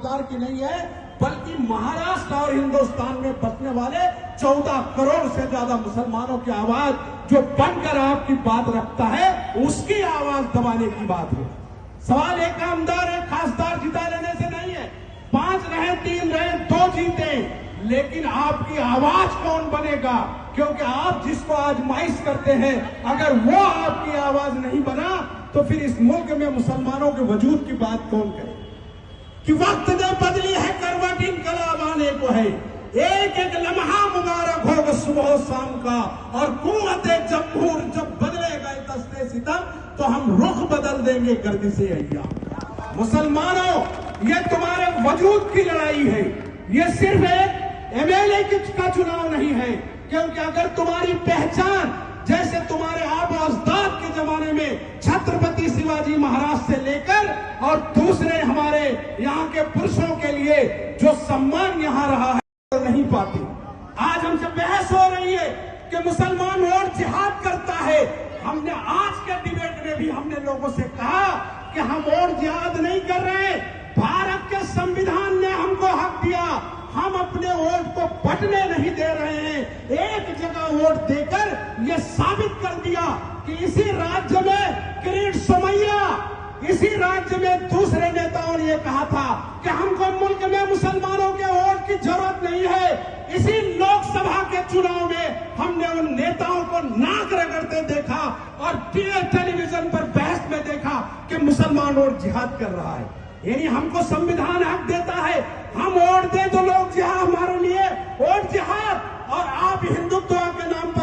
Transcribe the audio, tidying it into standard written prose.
प्रकार की नहीं है, बल्कि महाराष्ट्र और हिंदुस्तान में बसने वाले 14 करोड़ से ज्यादा मुसलमानों की आवाज जो बनकर आपकी बात रखता है, उसकी आवाज दबाने की बात है। सवाल एक आमदार एक खासदार जिता लेने से नहीं है, 5 रहे 3 रहे 2 जीते, लेकिन आपकी आवाज कौन बनेगा? क्योंकि आप जिसको आजमाइश करते हैं, अगर वो आपकी आवाज नहीं बना तो फिर इस मुल्क में मुसलमानों के वजूद की बात कौन करे? कि वक्त ने बदली है करवट इनकलाब आने को है, एक एक लम्हा मुबारक होगा सुबह शाम का, और कुव्वते जमहूर जब बदलेगा दस्ते सितम तो हम रुख बदल देंगे गर्दिशे अय्याम। मुसलमानों, ये तुम्हारे वजूद की लड़ाई है, ये सिर्फ एक एमएलए का चुनाव नहीं है। क्योंकि अगर तुम्हारी पहचान जैसे तुम्हारे आबा अजदाद के जमाने में छत्रपति शिवाजी महाराज से लेकर और दूसरे हमारे यहाँ के पुरुषों के लिए जो सम्मान यहाँ रहा है नहीं पाती। आज हमसे बहस हो रही है कि मुसलमान और जिहाद करता है। हमने आज के डिबेट में भी हमने लोगों से कहा कि हम और जिहाद नहीं कर रहे, भारत के संविधान ने हमको हक दिया, हम अपने वोट को बंटने नहीं दे रहे हैं। एक जगह वोट देकर यह साबित कर दिया कि इसी राज्य में किरीट सोमैया, इसी राज्य में दूसरे नेताओं ने कहा था कि हमको मुल्क में मुसलमानों के वोट की जरूरत नहीं है। इसी लोकसभा के चुनाव में हमने उन नेताओं को नाक रगड़ते देखा और टेलीविजन पर बहस में देखा कि मुसलमान वोट जिहाद कर रहा है। यानी हमको संविधान हक देता है, हम वोट दें तो लोग जिहाद हमारे लिए वोट जिहाद, और आप हिंदुत्व के नाम पर